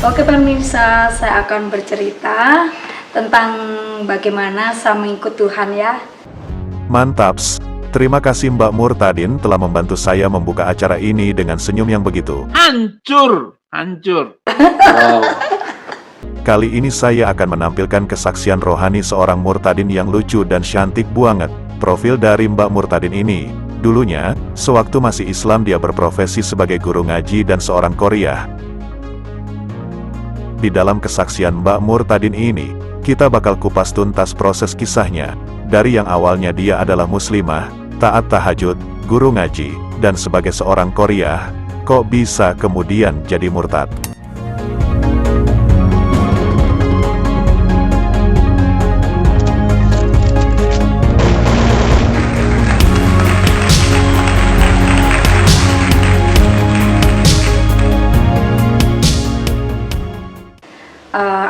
Oke pemirsa, saya akan bercerita tentang bagaimana saya mengikut Tuhan ya. Mantaps, terima kasih Mbak Murtadin telah membantu saya membuka acara ini dengan senyum yang begitu. Hancur. Kali ini saya akan menampilkan kesaksian rohani seorang Murtadin yang lucu dan cantik banget. Profil dari Mbak Murtadin ini, dulunya, sewaktu masih Islam dia berprofesi sebagai guru ngaji dan seorang Korea. Di dalam kesaksian Mbak Murtadin ini, kita bakal kupas tuntas proses kisahnya, dari yang awalnya dia adalah muslimah, taat tahajud, guru ngaji, dan sebagai seorang Korea, kok bisa kemudian jadi murtad.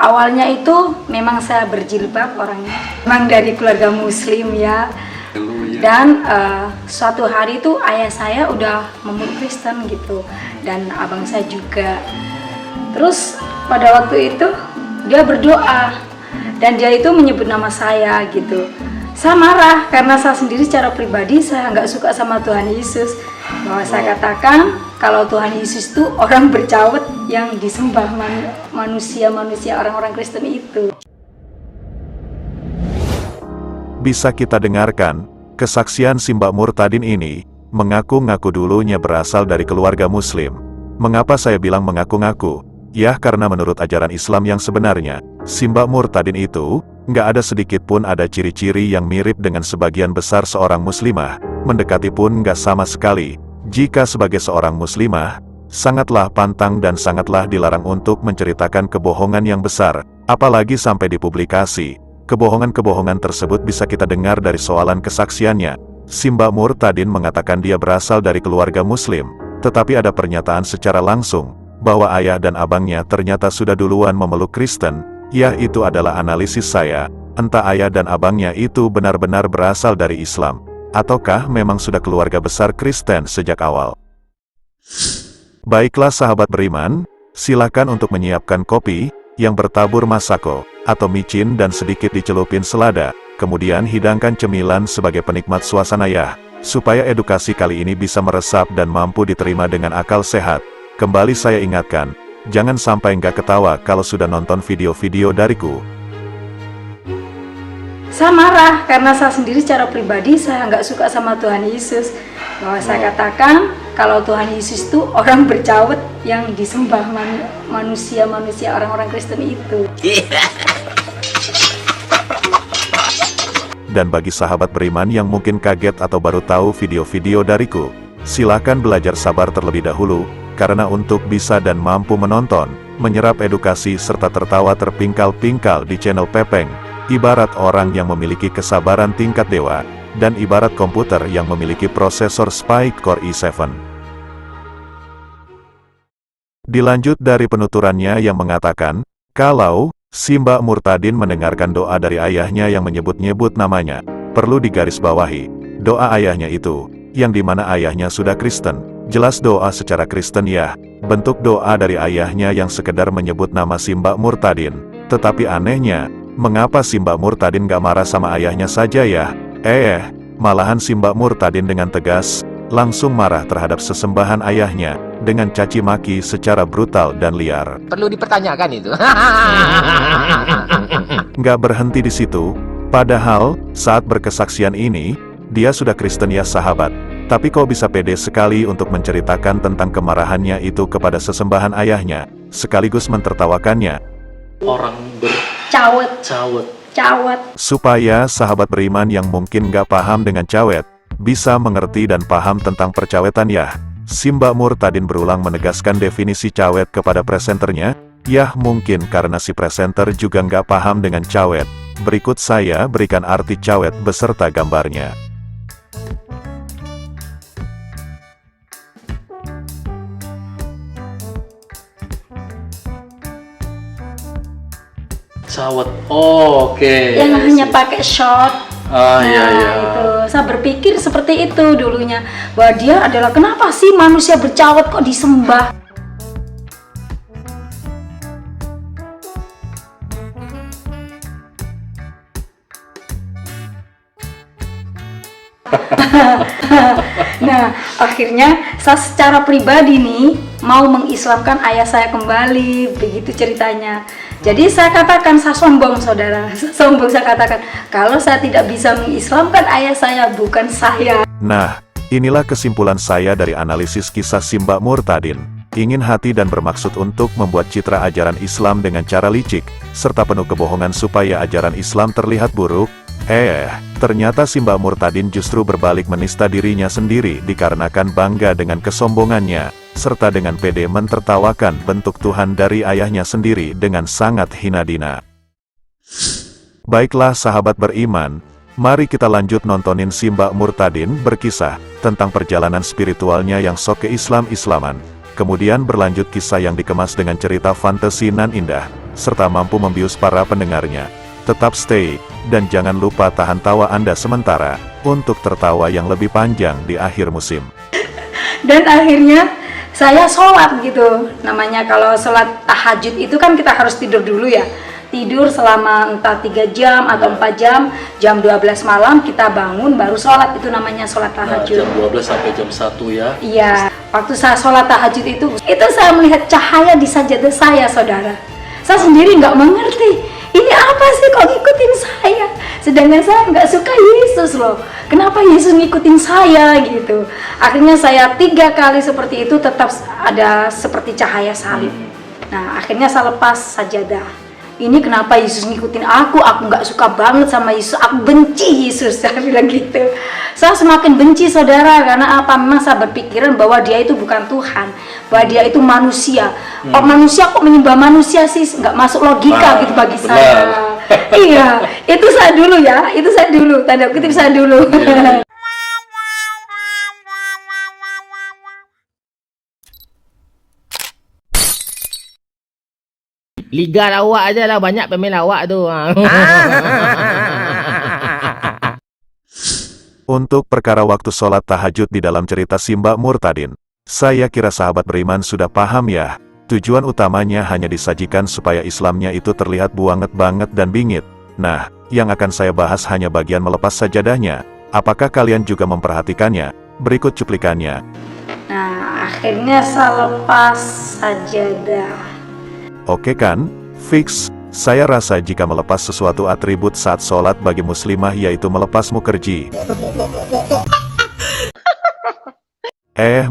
Awalnya itu memang saya berjilbab orangnya, memang dari keluarga muslim ya. Dan suatu hari itu ayah saya udah memeluk Kristen gitu, dan abang saya juga. Terus pada waktu itu dia berdoa, dan dia itu menyebut nama saya gitu. Saya marah karena saya sendiri secara pribadi saya nggak suka sama Tuhan Yesus. Bahwa saya katakan kalau Tuhan Yesus itu orang bercawet yang disembah manusia orang-orang Kristen itu. Bisa kita dengarkan, kesaksian si Mbak Murtadin ini, mengaku-ngaku dulunya berasal dari keluarga muslim. Mengapa saya bilang mengaku-ngaku? Ya karena menurut ajaran Islam yang sebenarnya, si Mbak Murtadin itu, nggak ada sedikit pun ada ciri-ciri yang mirip dengan sebagian besar seorang muslimah, mendekati pun nggak sama sekali. Jika sebagai seorang muslimah, sangatlah pantang dan sangatlah dilarang untuk menceritakan kebohongan yang besar, apalagi sampai dipublikasi. Kebohongan-kebohongan tersebut bisa kita dengar dari soalan kesaksiannya. Si Mbak Murtadin mengatakan dia berasal dari keluarga muslim, tetapi ada pernyataan secara langsung, bahwa ayah dan abangnya ternyata sudah duluan memeluk Kristen. Ya itu adalah analisis saya, entah ayah dan abangnya itu benar-benar berasal dari Islam, ataukah memang sudah keluarga besar Kristen sejak awal. Baiklah sahabat beriman, silakan untuk menyiapkan kopi, yang bertabur masako, atau micin dan sedikit dicelupin selada, kemudian hidangkan cemilan sebagai penikmat suasana ya, supaya edukasi kali ini bisa meresap dan mampu diterima dengan akal sehat. Kembali saya ingatkan, jangan sampai nggak ketawa kalau sudah nonton video-video dariku. Saya marah karena saya sendiri secara pribadi saya nggak suka sama Tuhan Yesus. Bahwa saya katakan kalau Tuhan Yesus itu orang bercawet yang disembah manusia orang-orang Kristen itu. Dan bagi sahabat beriman yang mungkin kaget atau baru tahu video-video dariku, silakan belajar sabar terlebih dahulu, karena untuk bisa dan mampu menonton, menyerap edukasi serta tertawa terpingkal-pingkal di channel Pepeng, ibarat orang yang memiliki kesabaran tingkat dewa, dan ibarat komputer yang memiliki prosesor Spike Core i7. Dilanjut dari penuturannya yang mengatakan, kalau si Mbak Murtadin mendengarkan doa dari ayahnya yang menyebut-nyebut namanya, perlu digarisbawahi, doa ayahnya itu, yang dimana ayahnya sudah Kristen, jelas doa secara Kristen ya, bentuk doa dari ayahnya yang sekedar menyebut nama si Mbak Murtadin. Tetapi anehnya, mengapa si Mbak Murtadin gak marah sama ayahnya saja ya? Malahan si Mbak Murtadin dengan tegas, langsung marah terhadap sesembahan ayahnya, dengan caci maki secara brutal dan liar. Perlu dipertanyakan itu. Nggak berhenti di situ, padahal, saat berkesaksian ini, dia sudah Kristen ya sahabat, tapi kok bisa pede sekali untuk menceritakan tentang kemarahannya itu kepada sesembahan ayahnya, sekaligus mentertawakannya. Orang Cawet. Supaya sahabat beriman yang mungkin nggak paham dengan cawet, bisa mengerti dan paham tentang percawetan ya. Si Mbak Murtadin berulang menegaskan definisi cawet kepada presenternya, ya mungkin karena si presenter juga nggak paham dengan cawet. Berikut saya berikan arti cawet beserta gambarnya. Cawet. Oh, oke. Yang hanya pakai short. Iya. Itu saya berpikir seperti itu dulunya, bahwa dia adalah kenapa sih manusia bercawet kok disembah. Nah, akhirnya saya secara pribadi nih mau mengislamkan ayah saya kembali, begitu ceritanya. Jadi saya katakan, saya sombong saudara, sombong saya katakan, kalau saya tidak bisa mengislamkan ayah saya, bukan saya. Nah, inilah kesimpulan saya dari analisis kisah Simba Murtadin. Ingin hati dan bermaksud untuk membuat citra ajaran Islam dengan cara licik, serta penuh kebohongan supaya ajaran Islam terlihat buruk. Ternyata Simba Murtadin justru berbalik menista dirinya sendiri dikarenakan bangga dengan kesombongannya, serta dengan pede mentertawakan bentuk Tuhan dari ayahnya sendiri dengan sangat hina dina. Baiklah sahabat beriman, mari kita lanjut nontonin Simba Murtadin berkisah tentang perjalanan spiritualnya yang sok ke-Islam-Islaman. Kemudian berlanjut kisah yang dikemas dengan cerita fantasi nan indah, serta mampu membius para pendengarnya. Tetap stay, dan jangan lupa tahan tawa Anda sementara, untuk tertawa yang lebih panjang di akhir musim. Dan akhirnya saya sholat gitu. Namanya kalau sholat tahajud itu kan kita harus tidur dulu ya. Tidur selama entah 3 jam atau 4 jam, jam 12 malam kita bangun baru sholat, itu namanya sholat Nah, tahajud. jam 12 sampai jam 1 ya. Iya, waktu saya sholat tahajud itu saya melihat cahaya di sajadah saya, saudara. Saya sendiri nggak mengerti, ini apa sih kok ngikutin saya? Sedangkan saya nggak suka Yesus loh. Kenapa Yesus ngikutin saya gitu? Akhirnya saya 3 kali seperti itu tetap ada seperti cahaya salib. Nah, akhirnya saya lepas sajadah. Ini kenapa Yesus ngikutin aku nggak suka banget sama Yesus, aku benci Yesus, saya bilang gitu. Saya semakin benci saudara, karena apa? Memang saya berpikiran bahwa dia itu bukan Tuhan, bahwa dia itu manusia. Kok manusia kok menyembah manusia sih, nggak masuk logika gitu bagi benar. saya. Iya, itu saya dulu ya, itu saya dulu, tanda kutip saya dulu. Liga lawak aja lah, banyak pemain lawak tu. Untuk perkara waktu sholat tahajud di dalam cerita Simba Murtadin, saya kira sahabat beriman sudah paham ya. Tujuan utamanya hanya disajikan supaya Islamnya itu terlihat buanget banget dan bingit. Nah, yang akan saya bahas hanya bagian melepas sajadahnya. Apakah kalian juga memperhatikannya? Berikut cuplikannya. Nah, akhirnya saya lepas sajadah. Oke kan? Fix. Saya rasa jika melepas sesuatu atribut saat sholat bagi muslimah yaitu melepas mukerji.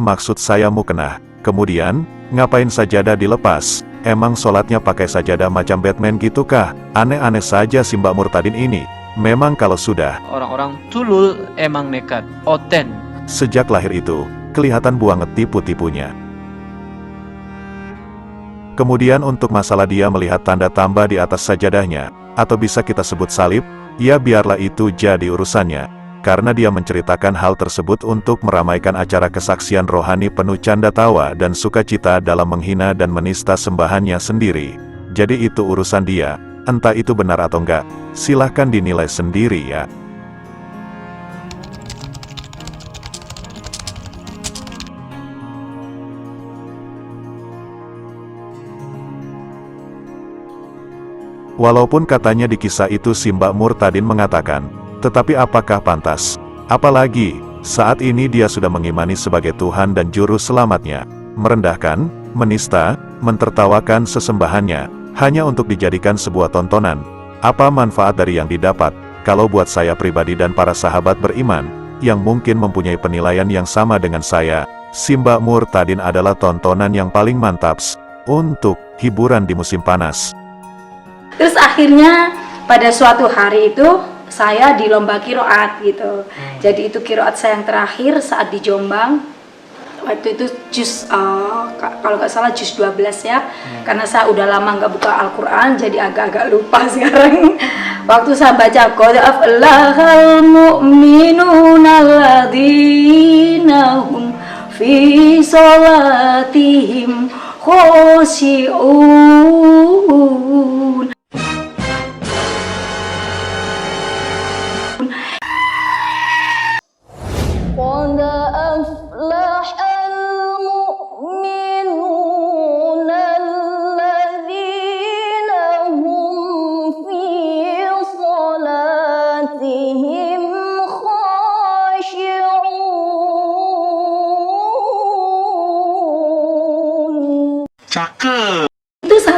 Maksud saya mukena. Kemudian, ngapain sajadah dilepas? Emang sholatnya pakai sajadah macam Batman gitu kah? Aneh-aneh saja Simba Murtadin ini. Memang kalau sudah Orang-orang tulul emang nekat, oten. sejak lahir itu, kelihatan buanget tipu-tipunya. Kemudian untuk masalah dia melihat tanda tambah di atas sajadahnya, atau bisa kita sebut salib, ya biarlah itu jadi urusannya, karena dia menceritakan hal tersebut untuk meramaikan acara kesaksian rohani penuh canda tawa dan sukacita dalam menghina dan menista sembahannya sendiri. Jadi itu urusan dia, entah itu benar atau enggak, silahkan dinilai sendiri ya. Walaupun katanya di kisah itu Simba Murtadin mengatakan, tetapi apakah pantas? Apalagi, saat ini dia sudah mengimani sebagai Tuhan dan Juru Selamatnya, merendahkan, menista, mentertawakan sesembahannya, hanya untuk dijadikan sebuah tontonan. Apa manfaat dari yang didapat? Kalau buat saya pribadi dan para sahabat beriman, yang mungkin mempunyai penilaian yang sama dengan saya, Simba Murtadin adalah tontonan yang paling mantaps, untuk hiburan di musim panas. Terus akhirnya pada suatu hari itu saya di lomba kiroat gitu. Jadi itu kiroat saya yang terakhir saat di Jombang. Waktu itu juz kalau nggak salah juz 12 ya. Karena saya udah lama nggak buka Al-Quran, jadi agak-agak lupa sekarang. Waktu saya baca qad aflahal mu'minuna alladzina hum fi sholatihim khoshi'un. قد أفلح المؤمنون الذين هم في صلاتهم خاشعون.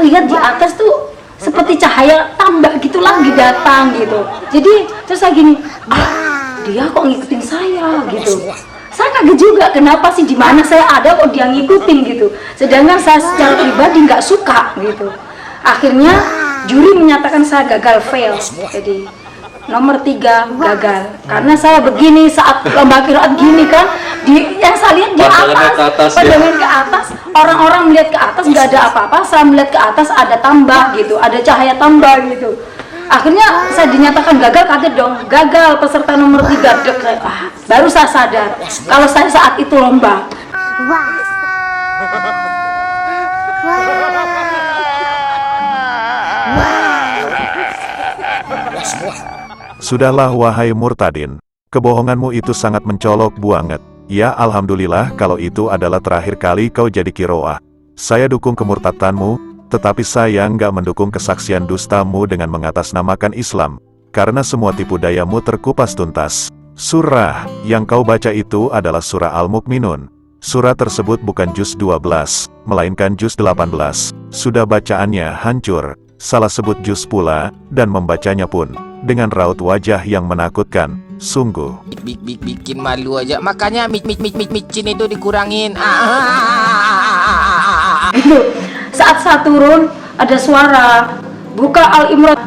saya lihat di atas tuh seperti cahaya tambah gitu lagi datang gitu. Jadi terus saya gini, dia kok ngikutin saya gitu. Saya kaget juga, kenapa sih, di mana saya ada kok dia ngikutin gitu. Sedangkan saya secara pribadi nggak suka gitu. Akhirnya juri menyatakan saya gagal, fail. Jadi nomor 3 gagal. Karena saya begini saat lomba qiraat gini kan, yang saya lihat di atas, pandangan ke atas, orang-orang melihat ke atas nggak ada apa-apa, saya melihat ke atas ada tambah gitu, ada cahaya tambah gitu. Akhirnya saya dinyatakan gagal, kaget dong, gagal peserta nomor 3. Baru saya sadar kalau saya saat itu lomba. Sudahlah wahai Murtadin, kebohonganmu itu sangat mencolok banget. Ya alhamdulillah kalau itu adalah terakhir kali kau jadi kiroah. Saya dukung kemurtadanmu, tetapi saya nggak mendukung kesaksian dustamu dengan mengatasnamakan Islam, karena semua tipu dayamu terkupas tuntas. Surah yang kau baca itu adalah surah Al-Mukminun. Surah tersebut bukan juz 12, melainkan juz 18. Sudah bacaannya hancur, salah sebut juz pula, dan membacanya pun dengan raut wajah yang menakutkan. Sungguh Bikin malu aja. Makanya micin itu dikurangin. Gitu. Saat saya turun ada suara buka Al-Imran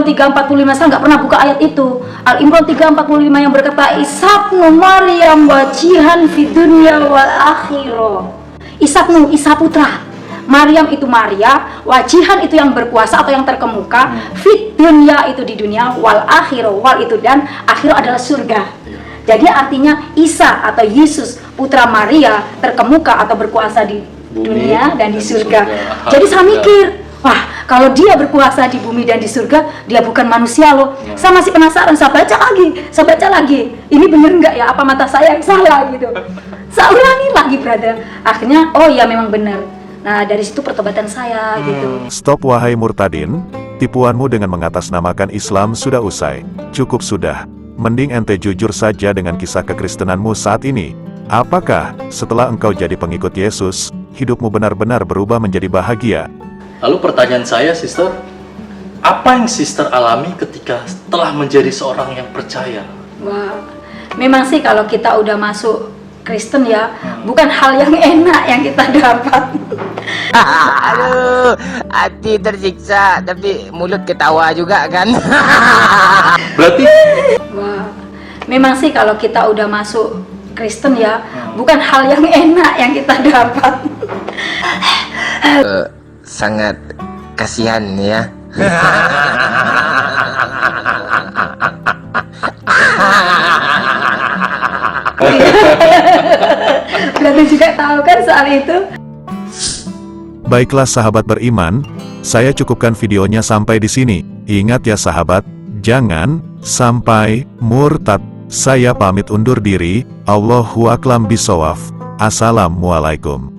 3:45. Saya nggak pernah buka ayat itu. Al-Imran 3:45 yang berkata Isabnu Maryam wajihan fid dunya wal akhirah. Isabnu, Isa putra, Maryam itu Maria, wajihan itu yang berkuasa atau yang terkemuka, fit dunya itu di dunia, wal akhirah, wal itu dan akhirah adalah surga. Jadi artinya Isa atau Yesus putra Maria terkemuka atau berkuasa di dunia dan di surga. Jadi saya mikir, wah kalau dia berkuasa di bumi dan di surga, dia bukan manusia loh. Saya masih penasaran, saya baca lagi. Ini bener nggak ya? Apa mata saya yang salah gitu? Saya ulangi lagi, brother. Akhirnya, oh ya memang benar. Nah dari situ pertobatan saya gitu. Stop wahai Murtadin, tipuanmu dengan mengatasnamakan Islam sudah usai. Cukup sudah. Mending ente jujur saja dengan kisah kekristenanmu saat ini. Apakah setelah engkau jadi pengikut Yesus, hidupmu benar-benar berubah menjadi bahagia? Lalu pertanyaan saya, sister, apa yang sister alami ketika telah menjadi seorang yang percaya? Wah, memang sih kalau kita udah masuk Kristen ya, bukan hal yang enak yang kita dapat. Aduh, hati tersiksa, tapi mulut ketawa juga kan. Berarti Wah, memang sih kalau kita udah masuk Kristen ya, bukan hal yang enak yang kita dapat. Sangat kasihan ya. Berarti juga tahu kan soal itu. Baiklah sahabat beriman, saya cukupkan videonya sampai di sini. Ingat ya sahabat, jangan sampai murtad. Saya pamit undur diri. Allahu a'lam bishawab. Assalamualaikum.